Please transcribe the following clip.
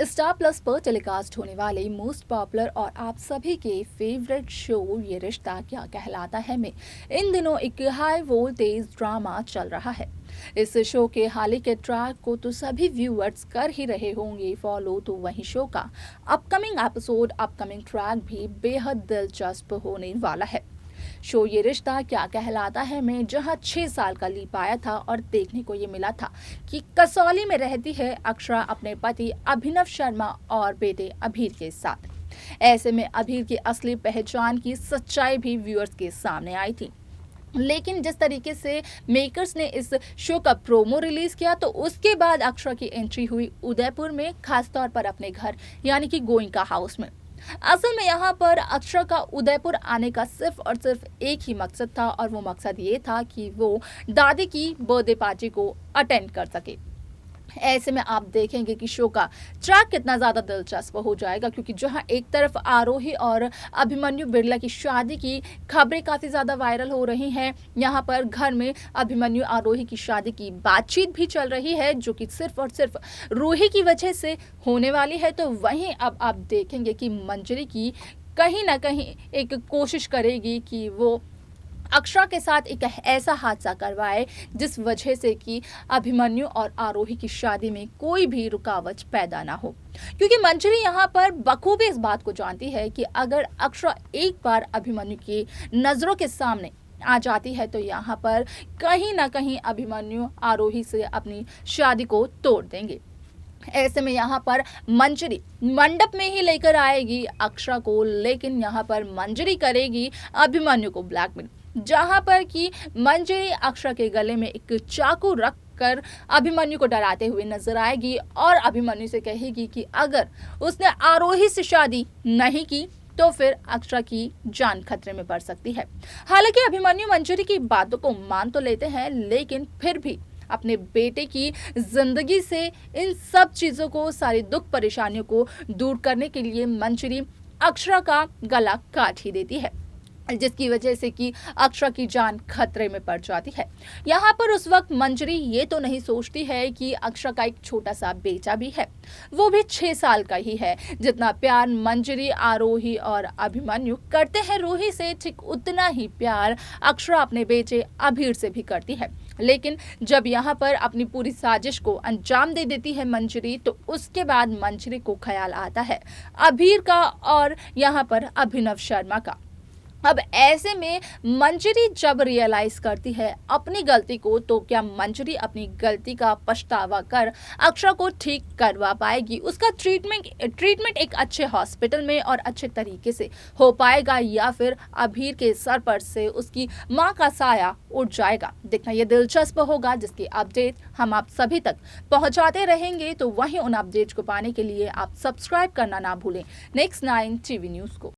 Star plus पर telecast होने वाले मोस्ट पॉपुलर और आप सभी के फेवरेट शो ये रिश्ता क्या कहलाता है में इन दिनों एक हाई वोल्टेज ड्रामा चल रहा है। इस शो के हाल ही के ट्रैक को तो सभी व्यूअर्स कर ही रहे होंगे फॉलो, तो वहीं शो का अपकमिंग एपिसोड अपकमिंग ट्रैक भी बेहद दिलचस्प होने वाला है। शो ये रिश्ता क्या कहलाता है में जहां 6 साल का लीप आया था और देखने को ये मिला था कि कसौली में रहती है अक्षरा अपने पति अभिनव शर्मा और बेटे अभीर के साथ। ऐसे में अभीर की असली पहचान की सच्चाई भी व्यूअर्स के सामने आई थी। लेकिन जिस तरीके से मेकर्स ने इस शो का प्रोमो रिलीज किया तो उसके बाद अक्षरा की एंट्री हुई उदयपुर में, खासतौर पर अपने घर यानी कि गोइंका हाउस में। असल में यहाँ पर अक्षरा का उदयपुर आने का सिर्फ और सिर्फ एक ही मकसद था और वो मकसद ये था कि वो दादी की बर्थडे पार्टी को अटेंड कर सके। ऐसे में आप देखेंगे कि शो का ट्रैक कितना ज़्यादा दिलचस्प हो जाएगा, क्योंकि जहां एक तरफ आरोही और अभिमन्यु बिरला की शादी की खबरें काफ़ी ज़्यादा वायरल हो रही हैं, यहाँ पर घर में अभिमन्यु आरोही की शादी की बातचीत भी चल रही है जो कि सिर्फ और सिर्फ रूही की वजह से होने वाली है। तो वहीं अब आप देखेंगे कि मंजरी की कहीं ना कहीं एक कोशिश करेगी कि वो अक्षरा के साथ एक ऐसा हादसा करवाए जिस वजह से कि अभिमन्यु और आरोही की शादी में कोई भी रुकावट पैदा ना हो, क्योंकि मंजरी यहाँ पर बखूबी इस बात को जानती है कि अगर अक्षरा एक बार अभिमन्यु की नज़रों के सामने आ जाती है तो यहाँ पर कहीं ना कहीं अभिमन्यु आरोही से अपनी शादी को तोड़ देंगे। ऐसे में यहाँ पर मंजरी मंडप में ही लेकर आएगी अक्षरा को, लेकिन यहाँ पर मंजरी करेगी अभिमन्यु को ब्लैकमेल, जहां पर कि मंजरी अक्षरा के गले में एक चाकू रख कर अभिमन्यु को डराते हुए नजर आएगी और अभिमन्यु से कहेगी कि अगर उसने आरोही से शादी नहीं की तो फिर अक्षरा की जान खतरे में पड़ सकती है। हालांकि अभिमन्यु मंजरी की बातों को मान तो लेते हैं, लेकिन फिर भी अपने बेटे की जिंदगी से इन सब चीजों को, सारी दुख परेशानियों को दूर करने के लिए मंजरी अक्षरा का गला काट ही देती है, जिसकी वजह से कि अक्षरा की जान खतरे में पड़ जाती है। यहाँ पर उस वक्त मंजरी ये तो नहीं सोचती है कि अक्षरा का एक छोटा सा बेटा भी है, वो भी 6 साल का ही है। जितना प्यार मंजरी आरोही और अभिमन्यु करते हैं रूही से, ठीक उतना ही प्यार अक्षरा अपने बेटे अभीर से भी करती है। लेकिन जब यहाँ पर अपनी पूरी साजिश को अंजाम दे देती है मंजरी, तो उसके बाद मंजरी को ख्याल आता है अभीर का और यहाँ पर अभिनव शर्मा का। अब ऐसे में मंजरी जब रियलाइज करती है अपनी गलती को, तो क्या मंजरी अपनी गलती का पछतावा कर अक्षरा को ठीक करवा पाएगी? उसका ट्रीटमेंट एक अच्छे हॉस्पिटल में और अच्छे तरीके से हो पाएगा, या फिर अभीर के सर पर से उसकी मां का साया उठ जाएगा? देखना ये दिलचस्प होगा, जिसकी अपडेट हम आप सभी तक पहुंचाते रहेंगे। तो वहीं उन अपडेट को पाने के लिए आप सब्सक्राइब करना ना भूलें नेक्स्ट 9 टीवी न्यूज़ को।